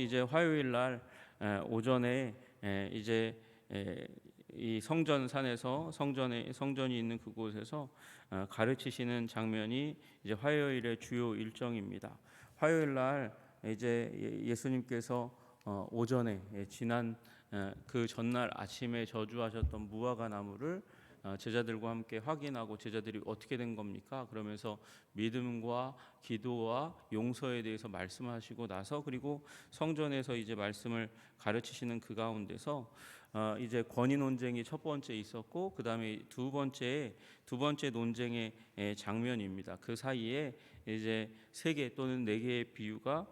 이제 화요일 날 오전에 이제 이 성전산에서 성전이 있는 그곳에서 가르치시는 장면이 이제 화요일의 주요 일정입니다. 화요일 날 이제 예수님께서 오전에 지난 그 전날 아침에 저주하셨던 무화과 나무를 제자들과 함께 확인하고, 제자들이 어떻게 된 겁니까? 그러면서 믿음과 기도와 용서에 대해서 말씀하시고 나서, 그리고 성전에서 이제 말씀을 가르치시는 그 가운데서 이제 권위 논쟁이 첫 번째 있었고, 그 다음에 두 번째 논쟁의 장면입니다. 그 사이에 이제 세 개 또는 네 개의 비유가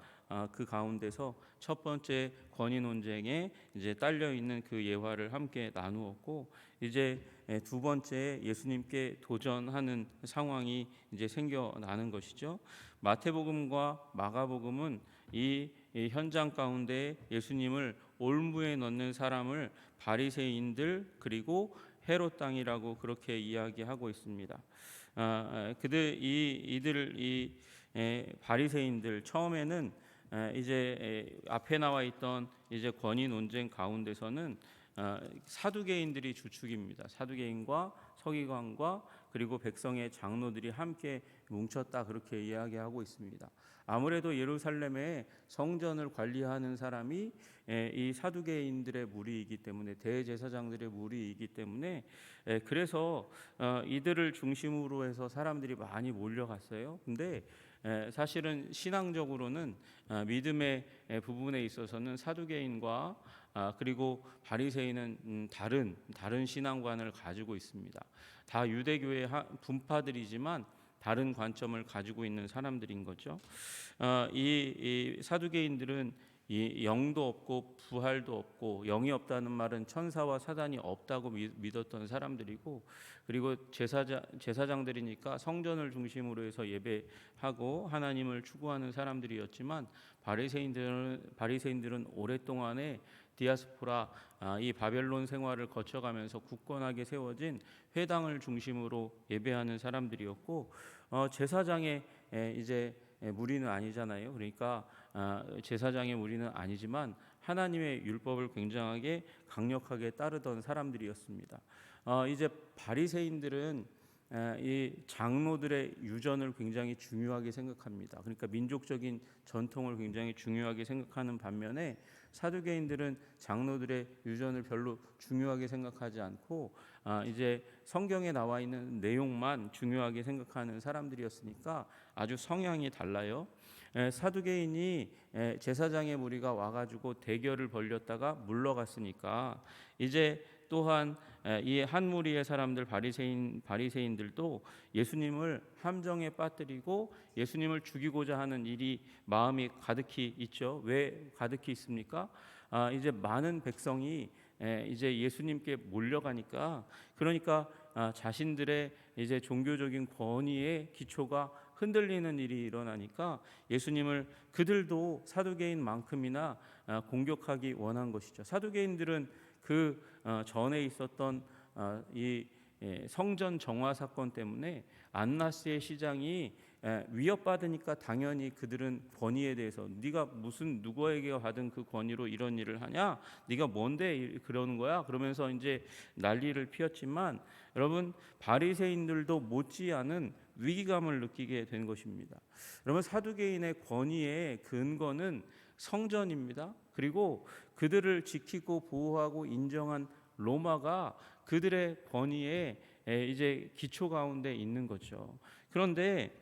그 가운데서 첫 번째 권위 논쟁에 이제 딸려 있는 그 예화를 함께 나누었고, 이제 두 번째 예수님께 도전하는 상황이 이제 생겨나는 것이죠. 마태복음과 마가복음은 이 현장 가운데 예수님을 올무에 넣는 사람을 바리새인들 그리고 헤롯 땅이라고 그렇게 이야기하고 있습니다. 이들 바리새인들 처음에는 이제 앞에 나와 있던 이제 권위 논쟁 가운데서는 사두개인들이 주축입니다. 사두개인과 서기관과 그리고 백성의 장로들이 함께 뭉쳤다, 그렇게 이야기하고 있습니다. 아무래도 예루살렘의 성전을 관리하는 사람이 이 사두개인들의 무리이기 때문에, 대제사장들의 무리이기 때문에, 그래서 이들을 중심으로 해서 사람들이 많이 몰려갔어요. 근데 사실은 신앙적으로는 믿음의 부분에 있어서는 사두개인과 그리고 바리새인은 다른 신앙관을 가지고 있습니다. 다 유대교의 분파들이지만 다른 관점을 가지고 있는 사람들인 거죠. 이 사두개인들은 이 영도 없고 부활도 없고, 영이 없다는 말은 천사와 사단이 없다고 믿었던 사람들이고, 그리고 제사장들이니까 성전을 중심으로 해서 예배하고 하나님을 추구하는 사람들이었지만, 바리새인들은 오랫동안에 디아스포라, 이 바벨론 생활을 거쳐가면서 굳건하게 세워진 회당을 중심으로 예배하는 사람들이었고, 제사장의 이제 무리는 아니잖아요. 그러니까 제사장의 무리는 아니지만 하나님의 율법을 굉장하게 강력하게 따르던 사람들이었습니다. 이제 바리새인들은 이 장로들의 유전을 굉장히 중요하게 생각합니다. 그러니까 민족적인 전통을 굉장히 중요하게 생각하는 반면에, 사두개인들은 장로들의 유전을 별로 중요하게 생각하지 않고 이제 성경에 나와 있는 내용만 중요하게 생각하는 사람들이었으니까 아주 성향이 달라요. 사두개인이 제사장의 무리가 와가지고 대결을 벌였다가 물러갔으니까, 이제 또한 이 한 무리의 사람들, 바리새인들도 예수님을 함정에 빠뜨리고 예수님을 죽이고자 하는 일이 마음이 가득히 있죠. 왜 가득히 있습니까? 이제 많은 백성이 이제 예수님께 몰려가니까, 그러니까 자신들의 이제 종교적인 권위의 기초가 흔들리는 일이 일어나니까 예수님을 그들도 사두개인만큼이나 공격하기 원한 것이죠. 사두개인들은 그 전에 있었던 이 성전 정화 사건 때문에 안나스의 시장이 위협받으니까 당연히 그들은 권위에 대해서, 네가 무슨 누구에게 받은 그 권위로 이런 일을 하냐? 네가 뭔데 그러는 거야? 그러면서 이제 난리를 피웠지만, 여러분, 바리새인들도 못지않은 위기감을 느끼게 된 것입니다. 여러분, 사두개인의 권위의 근거는 성전입니다. 그리고 그들을 지키고 보호하고 인정한 로마가 그들의 권위의 이제 기초 가운데 있는 거죠. 그런데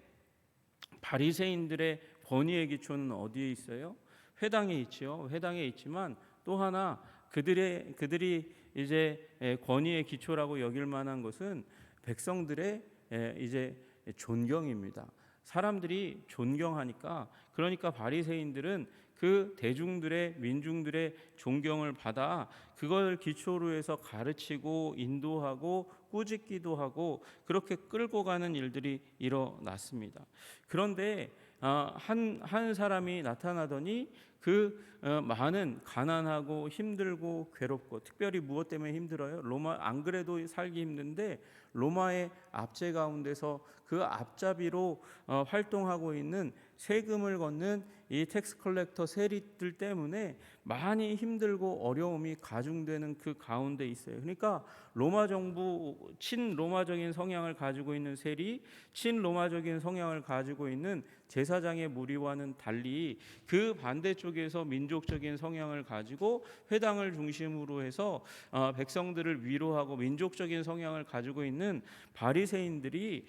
바리새인들의 권위의 기초는 어디에 있어요? 회당에 있죠. 회당에 있지만 또 하나 그들이 이제 권위의 기초라고 여길 만한 것은 백성들의 이제 존경입니다. 사람들이 존경하니까, 그러니까 바리새인들은 그 민중들의 존경을 받아 그걸 기초로 해서 가르치고 인도하고 꾸짖기도 하고 그렇게 끌고 가는 일들이 일어났습니다. 그런데 한 사람이 나타나더니 그 많은 가난하고 힘들고 괴롭고, 특별히 무엇 때문에 힘들어요? 로마, 안 그래도 살기 힘든데 로마의 압제 가운데서 그 앞잡이로 활동하고 있는 세금을 걷는 이 텍스 컬렉터 세리들 때문에 많이 힘들고 어려움이 가중되는 그 가운데 있어요. 그러니까 로마 정부 친로마적인 성향을 가지고 있는 세리, 친로마적인 성향을 가지고 있는 제사장의 무리와는 달리 그 반대쪽에서 민족적인 성향을 가지고 회당을 중심으로 해서 백성들을 위로하고 민족적인 성향을 가지고 있는 바리새인들이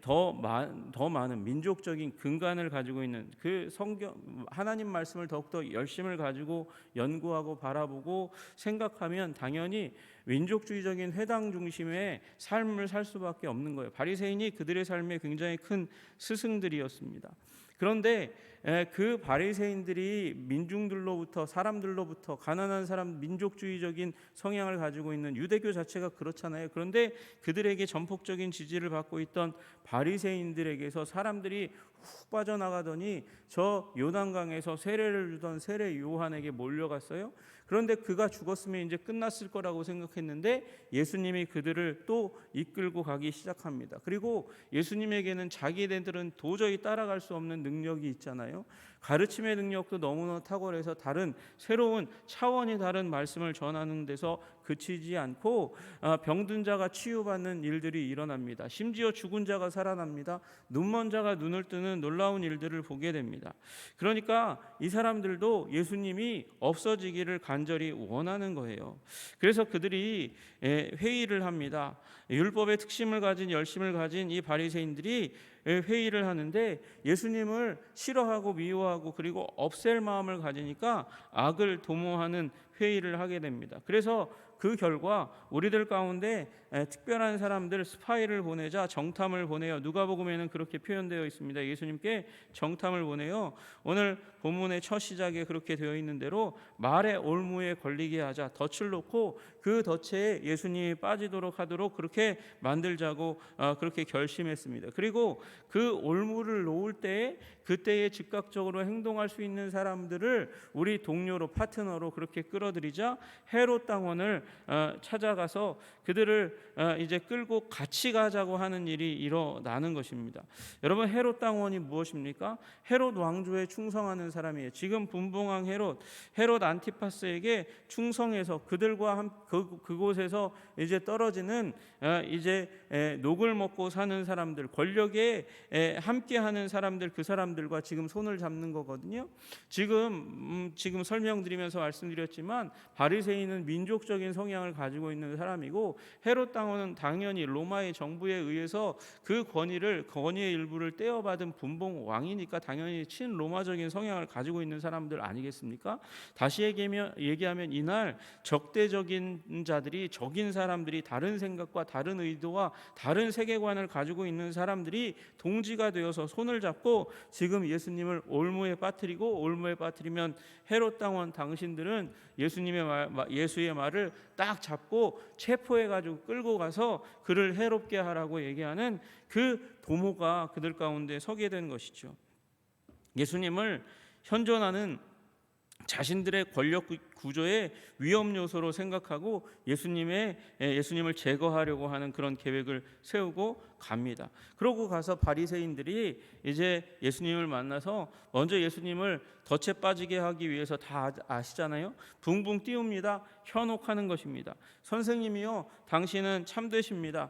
더 많은 민족적인 근간을 가지고 있는 그 성경 하나님 말씀을 더욱더 열심을 가지고 연구하고 바라보고 생각하면 당연히 민족주의적인 회당 중심의 삶을 살 수밖에 없는 거예요. 바리새인이 그들의 삶에 굉장히 큰 스승들이었습니다. 그런데 그 바리새인들이 민중들로부터 사람들로부터 가난한 사람 민족주의적인 성향을 가지고 있는 유대교 자체가 그렇잖아요. 그런데 그들에게 전폭적인 지지를 받고 있던 바리새인들에게서 사람들이 훅 빠져나가더니 저 요단강에서 세례를 주던 세례 요한에게 몰려갔어요. 그런데 그가 죽었으면 이제 끝났을 거라고 생각했는데 예수님이 그들을 또 이끌고 가기 시작합니다. 그리고 예수님에게는 자기네들은 도저히 따라갈 수 없는 능력이 있잖아요. 가르침의 능력도 너무나 탁월해서 다른 새로운 차원이 다른 말씀을 전하는 데서 그치지 않고 병든 자가 치유받는 일들이 일어납니다. 심지어 죽은 자가 살아납니다. 눈먼 자가 눈을 뜨는 놀라운 일들을 보게 됩니다. 그러니까 이 사람들도 예수님이 없어지기를 간절히 원하는 거예요. 그래서 그들이 회의를 합니다. 율법의 특심을 가진 열심을 가진 이 바리새인들이 회의를 하는데 예수님을 싫어하고 미워하고 그리고 없앨 마음을 가지니까 악을 도모하는 회의를 하게 됩니다. 그래서 그 결과 우리들 가운데 특별한 사람들 스파이를 보내자 정탐을 보내요. 누가복음에는 그렇게 표현되어 있습니다. 예수님께 정탐을 보내요. 오늘 본문의 첫 시작에 그렇게 되어 있는 대로 말의 올무에 걸리게 하자 덫을 놓고 그 덫에 예수님이 빠지도록 하도록 그렇게 만들자고 그렇게 결심했습니다. 그리고 그 올무를 놓을 때에 그때에 즉각적으로 행동할 수 있는 사람들을 우리 동료로 파트너로 그렇게 끌어들이자 헤롯 당원을 찾아가서 그들을 이제 끌고 같이 가자고 하는 일이 일어나는 것입니다. 여러분 헤롯 당원이 무엇입니까? 헤롯 왕조에 충성하는 사람이에요. 지금 분봉왕 헤롯 안티파스에게 충성해서 그들과 그곳에서 이제 떨어지는 이제 녹을 먹고 사는 사람들, 권력에 함께하는 사람들, 그 사람들과 지금 손을 잡는 거거든요. 지금 설명드리면서 말씀드렸지만 바리새인은 민족적인 성향을 가지고 있는 사람이고 헤롯 당원은 당연히 로마의 정부에 의해서 그 권위의 일부를 떼어받은 분봉 왕이니까 당연히 친로마적인 성향을 가지고 있는 사람들 아니겠습니까? 다시 얘기하면 이날 적대적인 자들이 적인 사람들이 다른 생각과 다른 의도와 다른 세계관을 가지고 있는 사람들이 동지가 되어서 손을 잡고 지금 예수님을 올무에 빠뜨리고 올무에 빠뜨리면 헤롯 당원 당신들은 예수의 말을 딱 잡고 체포해 가지고 끌고 가서 그를 해롭게 하라고 얘기하는 그 도모가 그들 가운데 서게 된 것이죠. 예수님을 현존하는 자신들의 권력 구조의 위험 요소로 생각하고 예수님을 제거하려고 하는 그런 계획을 세우고 갑니다. 그러고 가서 바리새인들이 이제 예수님을 만나서 먼저 예수님을 덫에 빠지게 하기 위해서 다 아시잖아요. 붕붕 띄웁니다. 현혹하는 것입니다. 선생님이요, 당신은 참되십니다.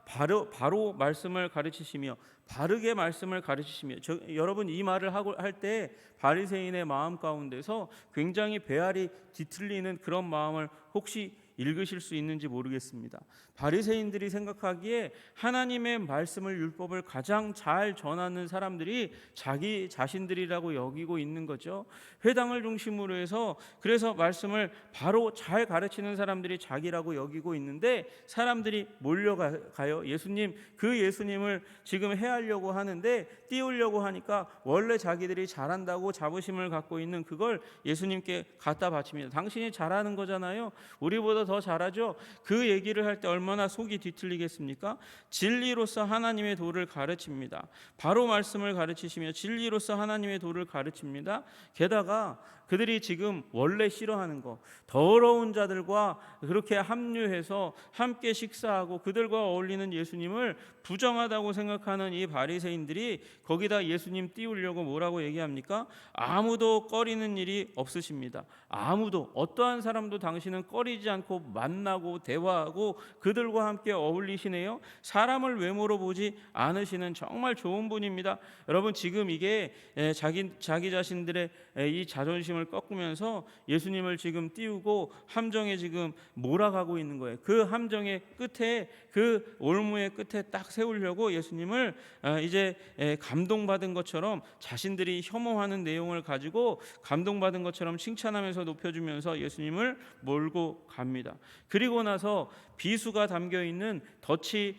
바로 말씀을 가르치시며 바르게 말씀을 가르치시며 여러분 이 말을 할 때 바리새인의 마음 가운데서 굉장히 배알이 뒤틀리는 그런 마음을 혹시 읽으실 수 있는지 모르겠습니다. 바리새인들이 생각하기에 하나님의 말씀을 율법을 가장 잘 전하는 사람들이 자기 자신들이라고 여기고 있는 거죠. 회당을 중심으로 해서 그래서 말씀을 바로 잘 가르치는 사람들이 자기라고 여기고 있는데 사람들이 몰려가요. 예수님을 지금 해하려고 하는데 띄우려고 하니까 원래 자기들이 잘한다고 자부심을 갖고 있는 그걸 예수님께 갖다 바칩니다. 당신이 잘하는 거잖아요. 우리보다 더 잘하죠. 그 얘기를 할 때 얼마나 속이 뒤틀리겠습니까? 진리로서 하나님의 도를 가르칩니다. 바로 말씀을 가르치시며 진리로서 하나님의 도를 가르칩니다. 게다가 그들이 지금 원래 싫어하는 거, 더러운 자들과 그렇게 합류해서 함께 식사하고 그들과 어울리는 예수님을 부정하다고 생각하는 이 바리새인들이 거기다 예수님 띄우려고 뭐라고 얘기합니까? 아무도 꺼리는 일이 없으십니다. 아무도, 어떠한 사람도 당신은 꺼리지 않고 만나고 대화하고 그들과 함께 어울리시네요. 사람을 외모로 보지 않으시는 정말 좋은 분입니다. 여러분, 지금 이게 자기 자신들의 이 자존심을 꺾으면서 예수님을 지금 띄우고 함정에 지금 몰아가고 있는 거예요. 그 함정의 끝에, 그 올무의 끝에 딱 세우려고 예수님을 이제 감동받은 것처럼 자신들이 혐오하는 내용을 가지고 감동받은 것처럼 칭찬하면서 높여주면서 예수님을 몰고 갑니다. 그리고 나서 비수가 담겨 있는 덫이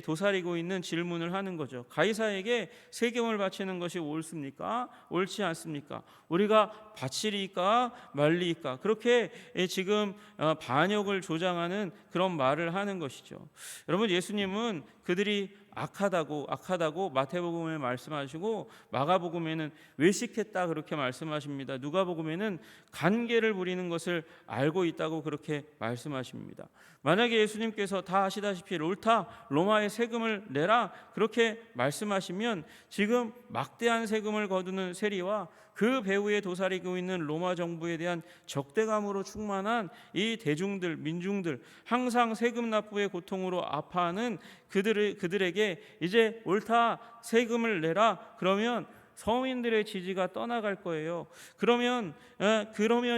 도사리고 있는 질문을 하는 거죠. 가이사에게 세금을 바치는 것이 옳습니까? 옳지 않습니까? 우리가 바치리까 말리까? 그렇게 지금 반역을 조장하는 그런 말을 하는 것이죠. 여러분, 예수님은 그들이 악하다고 마태복음에 말씀하시고 마가복음에는 외식했다 그렇게 말씀하십니다. 누가복음에는 간계를 부리는 것을 알고 있다고 그렇게 말씀하십니다. 만약에 예수님께서 다 아시다시피 옳다, 로마의 세금을 내라 그렇게 말씀하시면 지금 막대한 세금을 거두는 세리와 그 배후에 도사리고 있는 로마 정부에 대한 적대감으로 충만한 이 대중들, 민중들, 항상 세금 납부의 고통으로 아파하는 그들에게 이제 옳다, 세금을 내라 그러면 서민들의 지지가 떠나갈 거예요. 그러면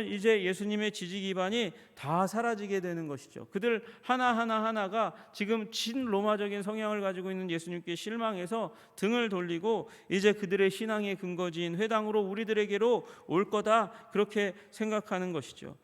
이제 예수님의 지지 기반이 다 사라지게 되는 것이죠. 그들 하나가 지금 친로마적인 성향을 가지고 있는 예수님께 실망해서 등을 돌리고 이제 그들의 신앙의 근거지인 회당으로 우리들에게로 올 거다 그렇게 생각하는 것이죠.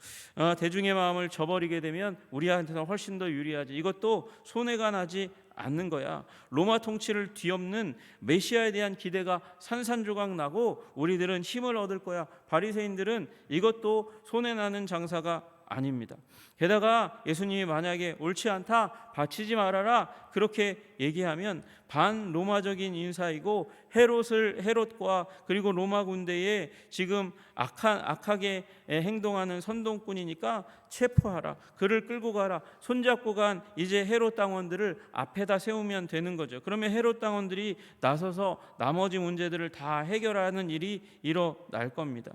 대중의 마음을 저버리게 되면 우리한테는 훨씬 더 유리하지. 이것도 손해가 나지 않는 거야. 로마 통치를 뒤엎는 메시아에 대한 기대가 산산조각 나고 우리들은 힘을 얻을 거야. 바리새인들은 이것도 손해나는 장사가 아닙니다. 게다가 예수님이 만약에 옳지 않다, 바치지 말아라 그렇게 얘기하면 반로마적인 인사이고 헤롯과 그리고 로마 군대에 지금 악하게 행동하는 선동꾼이니까 체포하라, 그를 끌고 가라, 손잡고 간 이제 헤롯 당원들을 앞에다 세우면 되는 거죠. 그러면 헤롯 당원들이 나서서 나머지 문제들을 다 해결하는 일이 일어날 겁니다.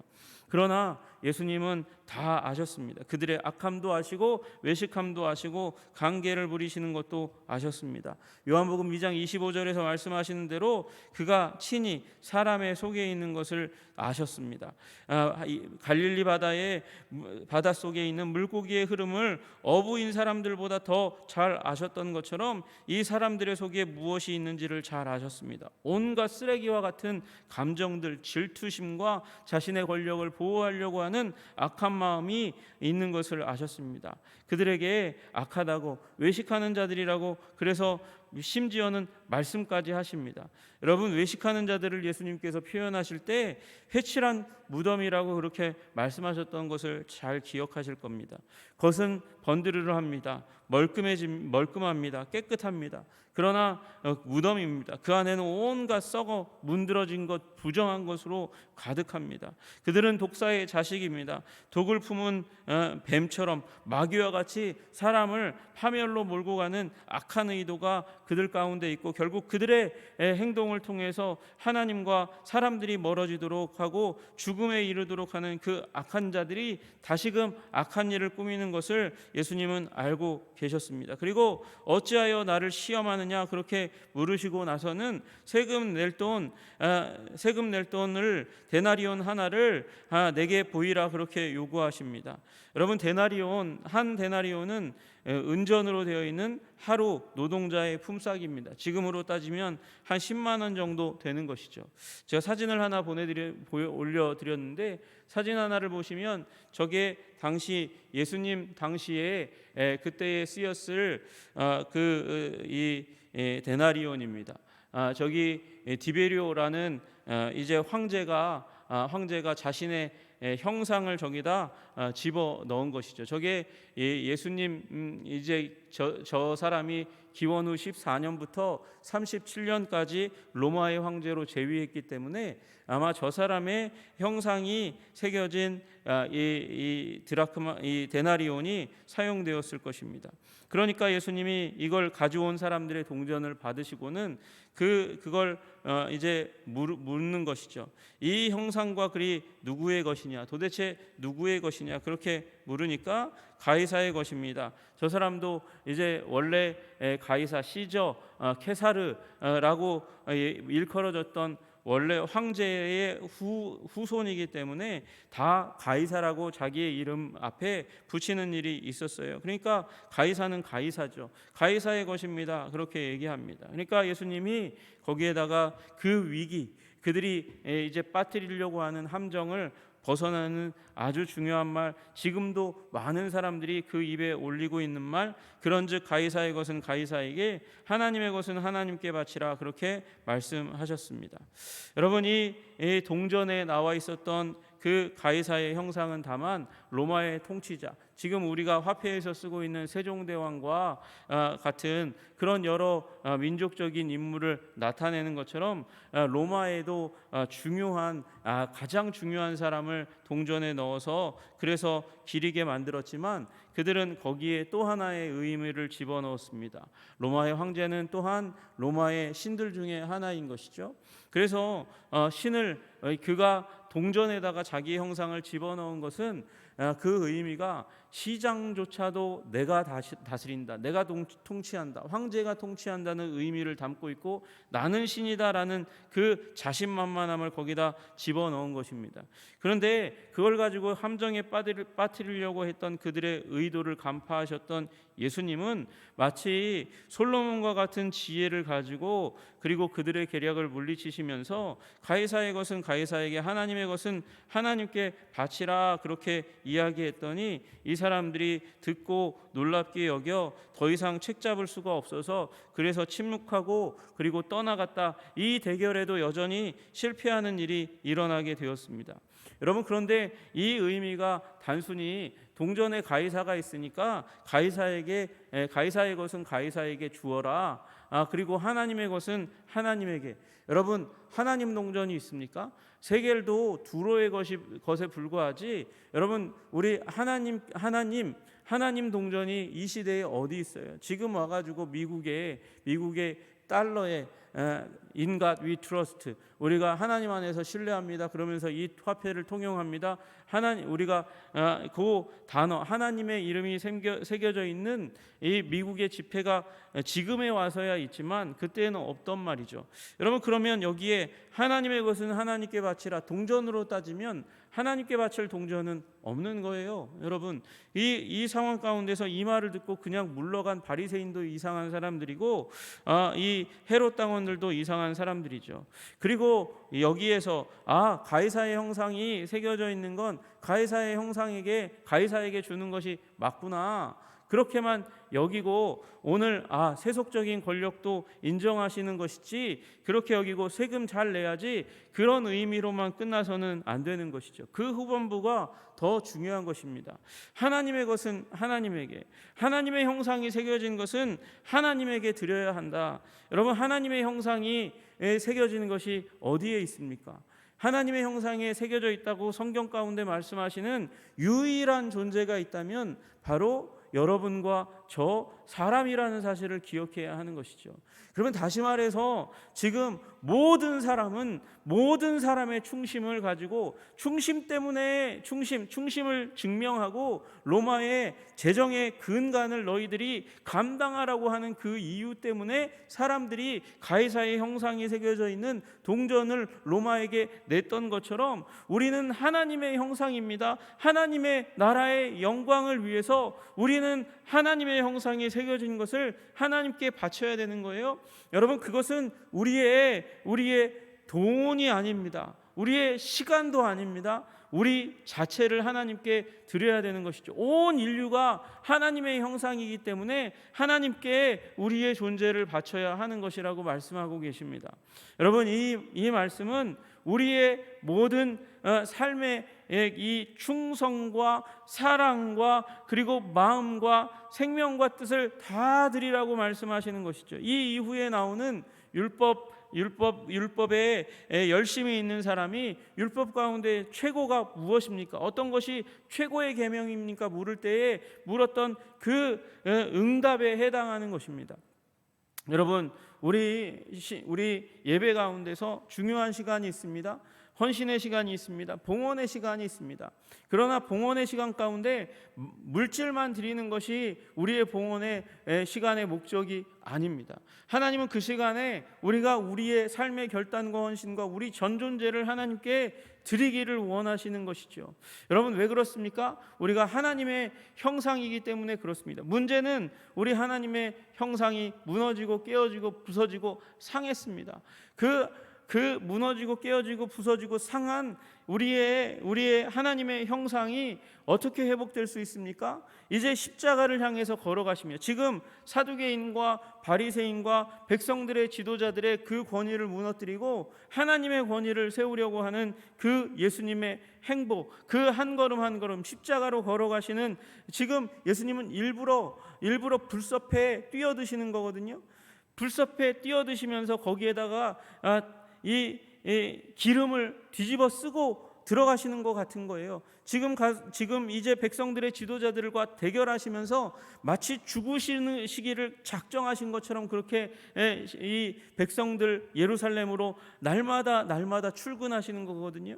그러나 예수님은 다 아셨습니다. 그들의 악함도 아시고 외식함도 아시고 간계를 부리시는 것도 아셨습니다. 요한복음 2장 25절에서 말씀하시는 대로 그가 친히 사람의 속에 있는 것을 아셨습니다. 갈릴리 바다 속에 있는 물고기의 흐름을 어부인 사람들보다 더 잘 아셨던 것처럼 이 사람들의 속에 무엇이 있는지를 잘 아셨습니다. 온갖 쓰레기와 같은 감정들, 질투심과 자신의 권력을 보호하려고 하는 악한 마음이 있는 것을 아셨습니다. 그들에게 악하다고 외식하는 자들이라고 그래서 심지어는 말씀까지 하십니다. 여러분, 외식하는 자들을 예수님께서 표현하실 때 회칠한 무덤이라고 그렇게 말씀하셨던 것을 잘 기억하실 겁니다. 겉은 번드르르합니다. 멀끔합니다. 깨끗합니다. 그러나 무덤입니다. 그 안에는 온갖 썩어 문드러진 것, 부정한 것으로 가득합니다. 그들은 독사의 자식입니다. 독을 품은 뱀처럼 마귀와 같이 사람을 파멸로 몰고 가는 악한 의도가 그들 가운데 있고 결국 그들의 행동을 통해서 하나님과 사람들이 멀어지도록 하고 죽음에 이르도록 하는 그 악한 자들이 다시금 악한 일을 꾸미는 것을 예수님은 알고 계셨습니다. 그리고 어찌하여 나를 시험하느냐 그렇게 물으시고 나서는 세금 낼 돈을 데나리온 하나를 내게 보이라 그렇게 요구하십니다. 여러분, 한 데나리온은 은전으로 되어 있는 하루 노동자의 품삯입니다. 지금으로 따지면 한 10만 원 정도 되는 것이죠. 제가 사진을 하나 올려드렸는데 사진 하나를 보시면 저게 당시 예수님 당시에 그때에 쓰였을 이 데나리온입니다. 저기 디베리오라는 이제 황제가 자신의 형상을 저기다 집어 넣은 것이죠. 저게 예수님 이제 저 사람이 기원 후 14년부터 37년까지 로마의 황제로 재위했기 때문에 아마 저 사람의 형상이 새겨진 이 드라크마, 이 데나리온이 사용되었을 것입니다. 그러니까 예수님이 이걸 가져온 사람들의 동전을 받으시고는 그걸 이제 묻는 것이죠. 이 형상과 글이 누구의 것이냐, 도대체 누구의 것이냐, 그렇게 물으니까 가이사의 것입니다. 저 사람도 이제 원래 가이사, 시저, 케사르라고 일컬어졌던 원래 황제의 후손이기 때문에 다 가이사라고 자기의 이름 앞에 붙이는 일이 있었어요. 그러니까 가이사는 가이사죠. 가이사의 것입니다. 그렇게 얘기합니다. 그러니까 예수님이 거기에다가 그 위기, 그들이 이제 빠뜨리려고 하는 함정을 벗어나는 아주 중요한 말, 지금도 많은 사람들이 그 입에 올리고 있는 말, 그런즉 가이사의 것은 가이사에게, 하나님의 것은 하나님께 바치라, 그렇게 말씀하셨습니다. 여러분, 이 동전에 나와 있었던 그 가이사의 형상은 다만 로마의 통치자, 지금 우리가 화폐에서 쓰고 있는 세종대왕과 같은 그런 여러 민족적인 인물을 나타내는 것처럼 로마에도 중요한, 가장 중요한 사람을 동전에 넣어서 그래서 기리게 만들었지만 그들은 거기에 또 하나의 의미를 집어넣었습니다. 로마의 황제는 또한 로마의 신들 중에 하나인 것이죠. 그래서 신을, 그가 동전에다가 자기의 형상을 집어넣은 것은 그 의미가 시장조차도 내가 다스린다, 내가 통치한다, 황제가 통치한다는 의미를 담고 있고 나는 신이다라는 그 자신만만함을 거기다 집어넣은 것입니다. 그런데 그걸 가지고 함정에 빠뜨리려고 했던 그들의 의도를 간파하셨던 예수님은 마치 솔로몬과 같은 지혜를 가지고 그리고 그들의 계략을 물리치시면서 가이사의 것은 가이사에게, 하나님의 것은 하나님께 바치라, 그렇게 이야기했더니 이 사람들이 듣고 놀랍게 여겨 더 이상 책잡을 수가 없어서 그래서 침묵하고 그리고 떠나갔다. 이 대결에도 여전히 실패하는 일이 일어나게 되었습니다. 여러분, 그런데 이 의미가 단순히 동전에 가이사가 있으니까 가이사의 것은 가이사에게 주어라, 그리고 하나님의 것은 하나님에게. 여러분, 하나님 동전이 있습니까? 세겔도 두로의 것에 불과하지. 여러분, 우리 하나님 동전이 이 시대에 어디 있어요? 지금 와가지고 미국의 달러에 In God we trust, 우리가 하나님 안에서 신뢰합니다, 그러면서 이 화폐를 통용합니다. 우리가 그 단어 하나님의 이름이 새겨져 있는 이 미국의 지폐가 지금에 와서야 있지만 그때는 없던 말이죠. 여러분, 그러면 여기에 하나님의 것은 하나님께 바치라, 동전으로 따지면 하나님께 바칠 동전은 없는 거예요. 여러분, 이 상황 가운데서 이 말을 듣고 그냥 물러간 바리새인도 이상한 사람들이고 이 헤롯 당원들도 이상한 사람들이죠. 그리고 여기에서 가이사의 형상이 새겨져 있는 건 가이사의 형상에게, 가이사에게 주는 것이 맞구나, 그렇게만 여기고 오늘 세속적인 권력도 인정하시는 것이지 그렇게 여기고 세금 잘 내야지, 그런 의미로만 끝나서는 안 되는 것이죠. 그 후반부가 더 중요한 것입니다. 하나님의 것은 하나님에게, 하나님의 형상이 새겨진 것은 하나님에게 드려야 한다. 여러분, 하나님의 형상이 새겨지는 것이 어디에 있습니까? 하나님의 형상에 새겨져 있다고 성경 가운데 말씀하시는 유일한 존재가 있다면 바로 여러분과 저 사람이라는 사실을 기억해야 하는 것이죠. 그러면 다시 말해서 지금 모든 사람은 모든 사람의 충심을 가지고 충심 때문에 충심을 증명하고 로마의 재정의 근간을 너희들이 감당하라고 하는 그 이유 때문에 사람들이 가이사의 형상이 새겨져 있는 동전을 로마에게 냈던 것처럼 우리는 하나님의 형상입니다. 하나님의 나라의 영광을 위해서 우리는 하나님의 형상이 새겨진 것을 하나님께 바쳐야 되는 거예요. 여러분, 그것은 우리의 돈이 아닙니다. 우리의 시간도 아닙니다. 우리 자체를 하나님께 드려야 되는 것이죠. 온 인류가 하나님의 형상이기 때문에 하나님께 우리의 존재를 바쳐야 하는 것이라고 말씀하고 계십니다. 여러분, 이 말씀은 우리의 모든 삶의 이 충성과 사랑과 그리고 마음과 생명과 뜻을 다 드리라고 말씀하시는 것이죠. 이 이후에 나오는 율법에 열심히 있는 사람이 율법 가운데 최고가 무엇입니까? 어떤 것이 최고의 계명입니까? 물을 때에 물었던 그 응답에 해당하는 것입니다. 여러분, 우리 예배 가운데서 중요한 시간이 있습니다. 헌신의 시간이 있습니다. 봉헌의 시간이 있습니다. 그러나 봉헌의 시간 가운데 물질만 드리는 것이 우리의 봉헌의 시간의 목적이 아닙니다. 하나님은 그 시간에 우리가 우리의 삶의 결단과 헌신과 우리 전 존재를 하나님께 드리기를 원하시는 것이죠. 여러분, 왜 그렇습니까? 우리가 하나님의 형상이기 때문에 그렇습니다. 문제는 우리 하나님의 형상이 무너지고 깨어지고 부서지고 상했습니다. 그 무너지고 깨어지고 부서지고 상한 우리의 하나님의 형상이 어떻게 회복될 수 있습니까? 이제 십자가를 향해서 걸어가시며, 지금 사두개인과 바리새인과 백성들의 지도자들의 그 권위를 무너뜨리고 하나님의 권위를 세우려고 하는 그 예수님의 행보, 그 한 걸음 한 걸음 십자가로 걸어가시는, 지금 예수님은 일부러 불섭에 뛰어드시는 거거든요. 불섭에 뛰어드시면서 거기에다가 이 기름을 뒤집어 쓰고 들어가시는 것 같은 거예요. 지금 이제 백성들의 지도자들과 대결하시면서 마치 죽으시는 시기를 작정하신 것처럼 그렇게 이 백성들 예루살렘으로 날마다 출근하시는 거거든요.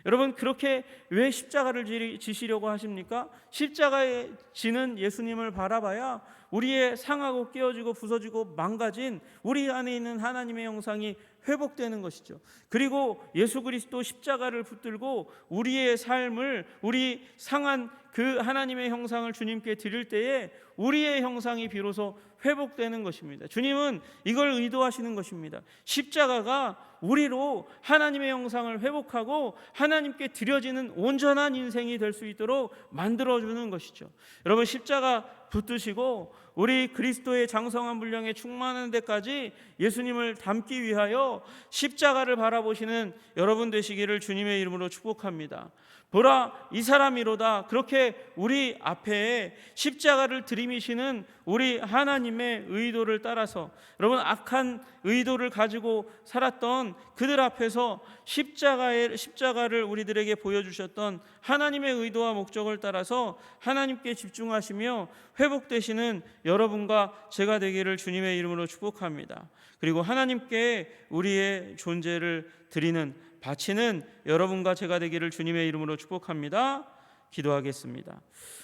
여러분, 그렇게 왜 십자가를 지시려고 하십니까? 십자가에 지는 예수님을 바라봐야 우리의 상하고 깨어지고 부서지고 망가진 우리 안에 있는 하나님의 형상이 회복되는 것이죠. 그리고 예수 그리스도 십자가를 붙들고 우리의 삶을, 우리 상한 그 하나님의 형상을 주님께 드릴 때에 우리의 형상이 비로소 회복되는 것입니다. 주님은 이걸 의도하시는 것입니다. 십자가가 우리로 하나님의 형상을 회복하고 하나님께 드려지는 온전한 인생이 될 수 있도록 만들어주는 것이죠. 여러분, 십자가 붙드시고 우리 그리스도의 장성한 분량에 충만한 데까지 예수님을 닮기 위하여 십자가를 바라보시는 여러분 되시기를 주님의 이름으로 축복합니다. 보라, 이 사람이로다. 그렇게 우리 앞에 십자가를 들이미시는 우리 하나님의 의도를 따라서, 여러분, 악한 의도를 가지고 살았던 그들 앞에서 십자가를 우리들에게 보여주셨던 하나님의 의도와 목적을 따라서 하나님께 집중하시며 회복되시는 여러분과 제가 되기를 주님의 이름으로 축복합니다. 그리고 하나님께 우리의 존재를 드리는, 바치는 여러분과 제가 되기를 주님의 이름으로 축복합니다. 기도하겠습니다.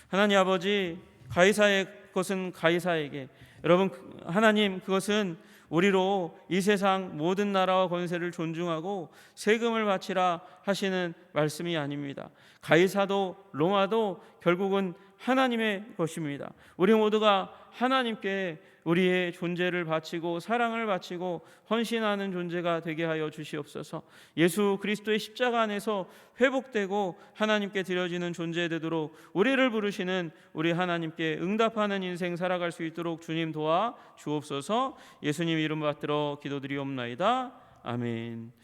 하나님 아버지, 가이사의 것은 가이사에게, 여러분, 하나님, 그것은 우리로 이 세상 모든 나라와 권세를 존중하고 세금을 바치라 하시는 말씀이 아닙니다. 가이사도 로마도 결국은 하나님의 것입니다. 우리 모두가 하나님께 우리의 존재를 바치고 사랑을 바치고 헌신하는 존재가 되게 하여 주시옵소서. 예수 그리스도의 십자가 안에서 회복되고 하나님께 드려지는 존재 되도록 우리를 부르시는 우리 하나님께 응답하는 인생 살아갈 수 있도록 주님 도와 주옵소서. 예수님 이름 받들어 기도드리옵나이다. 아멘.